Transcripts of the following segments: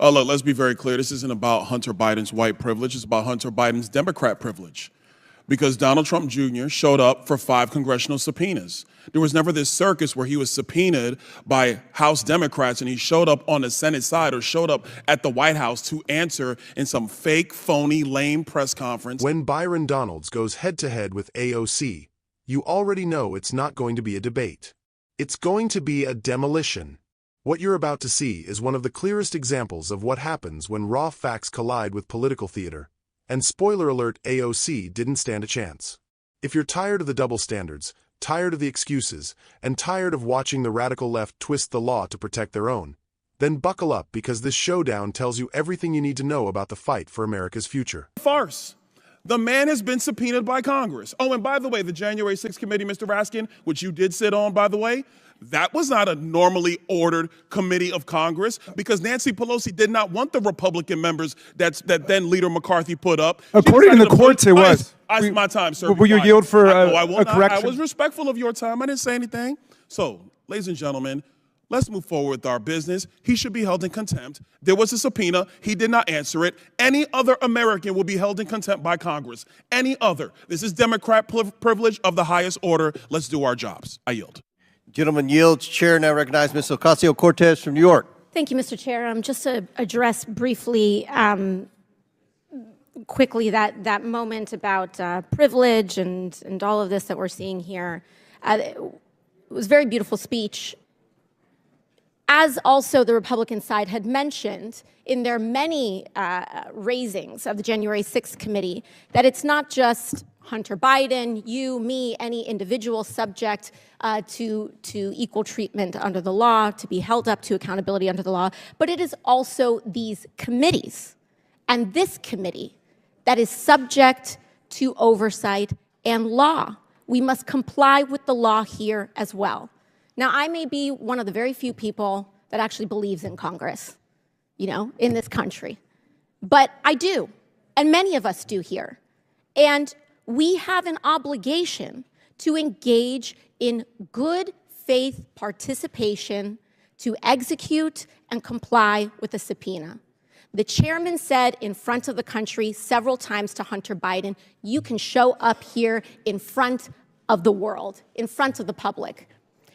Look, let's be very clear. This isn't about Hunter Biden's white privilege. It's about Hunter Biden's Democrat privilege. Because Donald Trump Jr. showed up for 5 congressional subpoenas. There was never this circus where he was subpoenaed by House Democrats and he showed up on the Senate side or showed up at the White House to answer in some fake, phony, lame press conference. When Byron Donalds goes head-to-head with AOC, you already know it's not going to be a debate. It's going to be a demolition. What you're about to see is one of the clearest examples of what happens when raw facts collide with political theater. And spoiler alert, AOC didn't stand a chance. If you're tired of the double standards, tired of the excuses, and tired of watching the radical left twist the law to protect their own, then buckle up because this showdown tells you everything you need to know about the fight for America's future. Farce. The man has been subpoenaed by Congress. Oh, and by the way, the January 6th committee, Mr. Raskin, which you did sit on, by the way, that was not a normally ordered committee of Congress because Nancy Pelosi did not want the Republican members that then Leader McCarthy put up. According to the courts, it was. It's my time, sir. Will you yield for a correction? I was respectful of your time. I didn't say anything. So, ladies and gentlemen, let's move forward with our business. He should be held in contempt. There was a subpoena. He did not answer it. Any other American will be held in contempt by Congress. Any other. This is Democrat privilege of the highest order. Let's do our jobs. I yield. Gentleman yields. Chair now recognizes Ms. Ocasio-Cortez from New York. Thank you, Mr. Chair. Just to address briefly, quickly, that moment about privilege and all of this that we're seeing here. It was a very beautiful speech. As also the Republican side had mentioned in their many raisings of the January 6th committee, that it's not just Hunter Biden, you, me, any individual subject to equal treatment under the law, to be held up to accountability under the law, but it is also these committees and this committee that is subject to oversight and law. We must comply with the law here as well. Now, I may be one of the very few people that actually believes in Congress, in this country. But I do, and many of us do here. And we have an obligation to engage in good faith participation to execute and comply with the subpoena. The chairman said in front of the country several times to Hunter Biden, you can show up here in front of the world, in front of the public.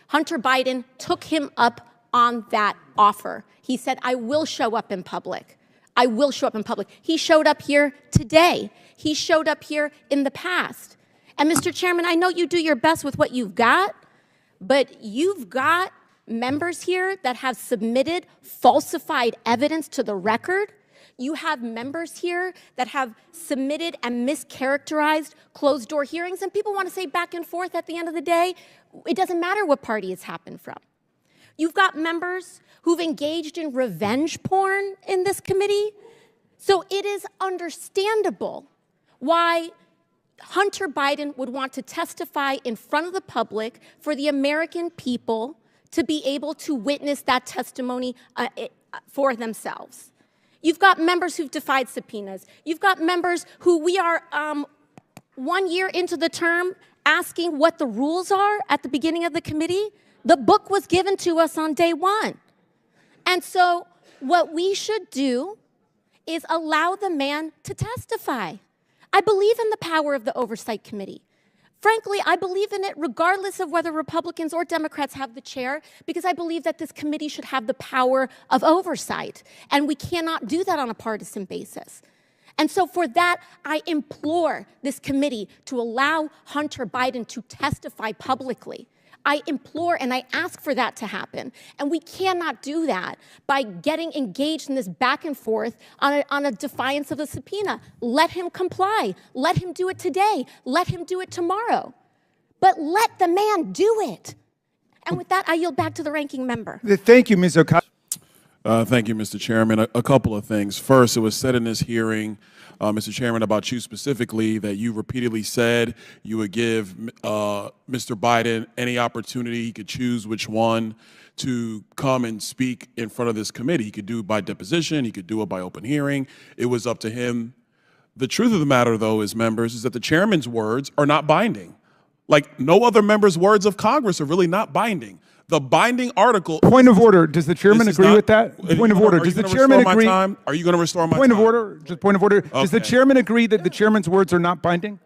Hunter Biden took him up on that offer. He said, I will show up in public. I will show up in public. He showed up here today. He showed up here in the past. And Mr. Chairman, I know you do your best with what you've got, but you've got members here that have submitted falsified evidence to the record. You have members here that have submitted and mischaracterized closed-door hearings, and people want to say back and forth at the end of the day, it doesn't matter what party it's happened from. You've got members who've engaged in revenge porn in this committee. So it is understandable why Hunter Biden would want to testify in front of the public for the American people to be able to witness that testimony for themselves. You've got members who've defied subpoenas. You've got members who we are 1 year into the term asking what the rules are at the beginning of the committee. The book was given to us on day one. And so what we should do is allow the man to testify. I believe in the power of the Oversight Committee. Frankly, I believe in it regardless of whether Republicans or Democrats have the chair, because I believe that this committee should have the power of oversight. And we cannot do that on a partisan basis. And so for that, I implore this committee to allow Hunter Biden to testify publicly. I implore and I ask for that to happen. And we cannot do that by getting engaged in this back and forth on a defiance of the subpoena. Let him comply. Let him do it today. Let him do it tomorrow. But let the man do it. And with that, I yield back to the ranking member. Thank you, Ms. Ocasio. Thank you, Mr. Chairman. A couple of things. First, it was said in this hearing, Mr. Chairman, about you specifically, that you repeatedly said you would give Mr. Biden any opportunity, he could choose which one, to come and speak in front of this committee. He could do it by deposition, he could do it by open hearing. It was up to him. The truth of the matter, though, is, members, is that the chairman's words are not binding. Like no other member's words of Congress are really not binding. The binding article. Point of order. Does the chairman agree with that? Point of order. Does the chairman agree? Are you going to restore my time? Point of order. Just point of order. Okay. Does the chairman agree that the chairman's words are not binding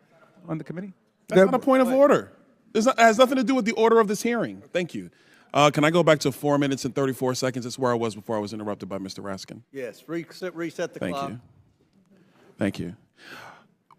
on the committee? That's not a point of order. It has nothing to do with the order of this hearing. Thank you. Can I go back to 4 minutes and 34 seconds? That's where I was before I was interrupted by Mr. Raskin. Yes, reset the clock. Thank you. Thank you.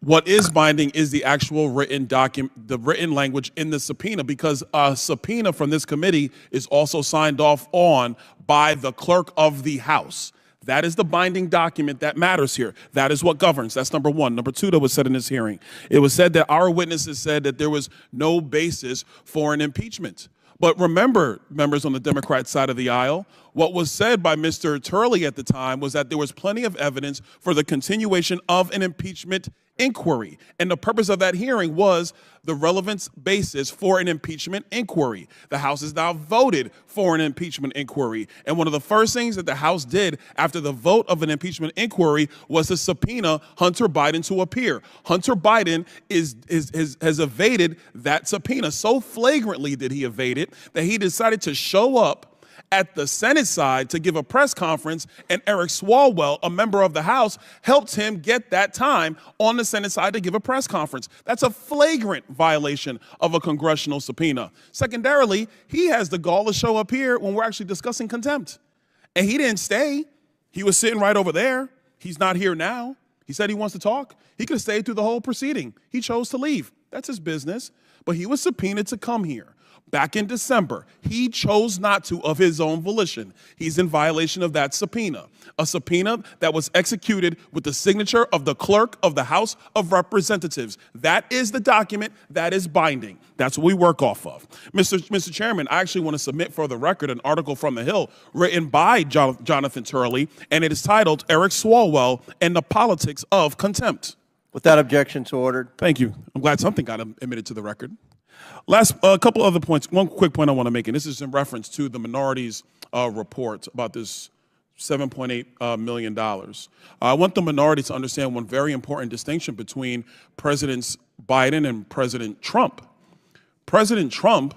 What is binding is the actual written document, the written language in the subpoena, because a subpoena from this committee is also signed off on by the clerk of the House. That is the binding document that matters here. That is what governs. That's number one. Number two, that was said in this hearing. It was said that our witnesses said that there was no basis for an impeachment. But remember, members on the Democrat side of the aisle, what was said by Mr. Turley at the time was that there was plenty of evidence for the continuation of an impeachment inquiry. And the purpose of that hearing was the relevance basis for an impeachment inquiry. The House has now voted for an impeachment inquiry. And one of the first things that the House did after the vote of an impeachment inquiry was to subpoena Hunter Biden to appear. Hunter Biden has evaded that subpoena. So flagrantly did he evade it that he decided to show up at the Senate side to give a press conference, and Eric Swalwell, a member of the House, helped him get that time on the Senate side to give a press conference. That's a flagrant violation of a congressional subpoena. Secondarily, he has the gall to show up here when we're actually discussing contempt. And he didn't stay. He was sitting right over there. He's not here now. He said he wants to talk. He could have stayed through the whole proceeding. He chose to leave. That's his business. But he was subpoenaed to come here. Back in December, he chose not to of his own volition. He's in violation of that subpoena, a subpoena that was executed with the signature of the clerk of the House of Representatives. That is the document that is binding. That's what we work off of. Mr. Chairman, I actually want to submit for the record an article from The Hill written by Jonathan Turley, and it is titled Eric Swalwell and the Politics of Contempt. Without objection, so ordered. Thank you. I'm glad something got admitted to the record. Last, a couple other points. One quick point I want to make, and this is in reference to the minorities' report about this $7.8 million. I want the minority to understand one very important distinction between Presidents Biden and President Trump. President Trump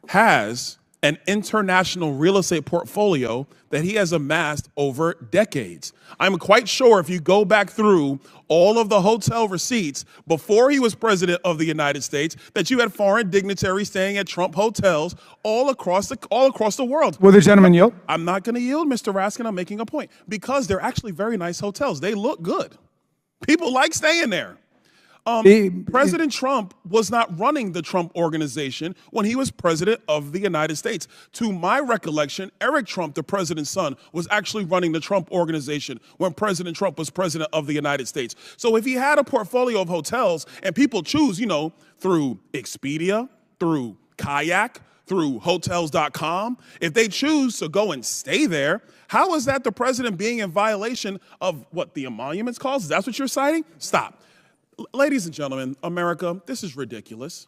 has an international real estate portfolio that he has amassed over decades. I'm quite sure if you go back through all of the hotel receipts before he was president of the United States, that you had foreign dignitaries staying at Trump hotels all across the world. Will the gentleman yield? I'm not going to yield, Mr. Raskin. I'm making a point because they're actually very nice hotels. They look good. People like staying there. President Trump was not running the Trump Organization when he was president of the United States. To my recollection, Eric Trump, the president's son, was actually running the Trump Organization when President Trump was president of the United States. So if he had a portfolio of hotels and people choose, through Expedia, through Kayak, through Hotels.com, if they choose to go and stay there, how is that the president being in violation of what the emoluments clause? Is that what you're citing? Stop. Ladies and gentlemen, America, this is ridiculous.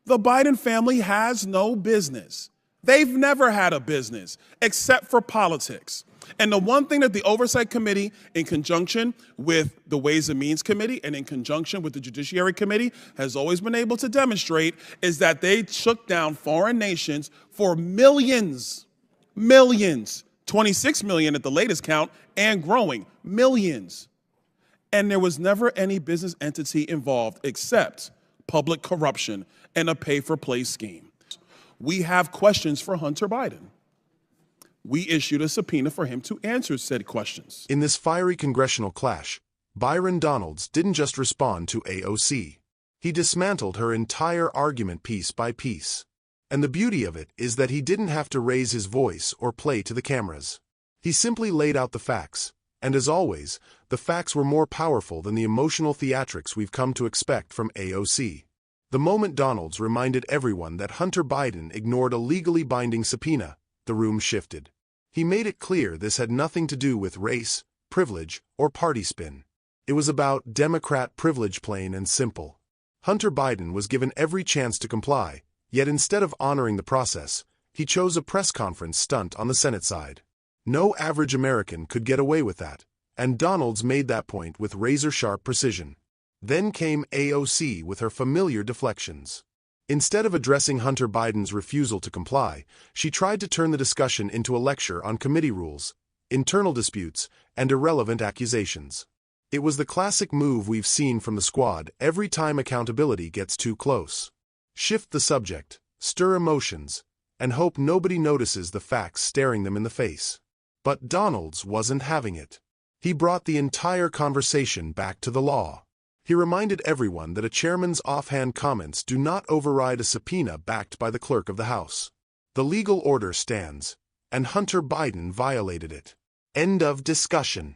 The Biden family has no business. They've never had a business except for politics. And the one thing that the Oversight Committee, in conjunction with the Ways and Means Committee and in conjunction with the Judiciary Committee, has always been able to demonstrate is that they shook down foreign nations for millions, 26 million at the latest count, and growing, millions. And there was never any business entity involved except public corruption and a pay-for-play scheme. We have questions for Hunter Biden. We issued a subpoena for him to answer said questions. In this fiery congressional clash, Byron Donalds didn't just respond to AOC. He dismantled her entire argument piece by piece. And the beauty of it is that he didn't have to raise his voice or play to the cameras. He simply laid out the facts. And as always, the facts were more powerful than the emotional theatrics we've come to expect from AOC. The moment Donalds reminded everyone that Hunter Biden ignored a legally binding subpoena, the room shifted. He made it clear this had nothing to do with race, privilege, or party spin. It was about Democrat privilege, plain and simple. Hunter Biden was given every chance to comply, yet instead of honoring the process, he chose a press conference stunt on the Senate side. No average American could get away with that, and Donalds made that point with razor-sharp precision. Then came AOC with her familiar deflections. Instead of addressing Hunter Biden's refusal to comply, she tried to turn the discussion into a lecture on committee rules, internal disputes, and irrelevant accusations. It was the classic move we've seen from the squad every time accountability gets too close. Shift the subject, stir emotions, and hope nobody notices the facts staring them in the face. But Donalds wasn't having it. He brought the entire conversation back to the law. He reminded everyone that a chairman's offhand comments do not override a subpoena backed by the clerk of the House. The legal order stands, and Hunter Biden violated it. End of discussion.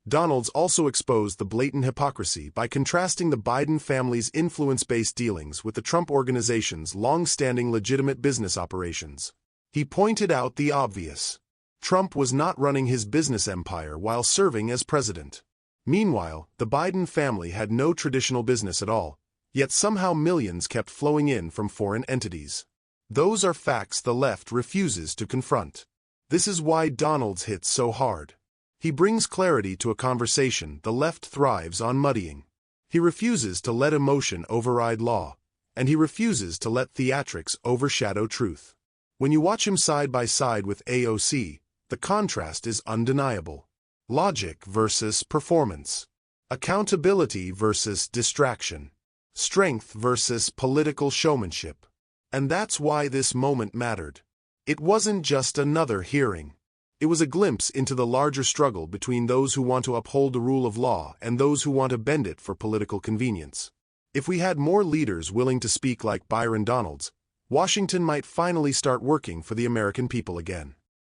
Donalds also exposed the blatant hypocrisy by contrasting the Biden family's influence-based dealings with the Trump organization's long-standing legitimate business operations. He pointed out the obvious. Trump was not running his business empire while serving as president. Meanwhile, the Biden family had no traditional business at all, yet somehow millions kept flowing in from foreign entities. Those are facts the left refuses to confront. This is why Donalds hits so hard. He brings clarity to a conversation the left thrives on muddying. He refuses to let emotion override law, and he refuses to let theatrics overshadow truth. When you watch him side by side with AOC, the contrast is undeniable. Logic versus performance. Accountability versus distraction. Strength versus political showmanship. And that's why this moment mattered. It wasn't just another hearing. It was a glimpse into the larger struggle between those who want to uphold the rule of law and those who want to bend it for political convenience. If we had more leaders willing to speak like Byron Donalds, Washington might finally start working for the American people again.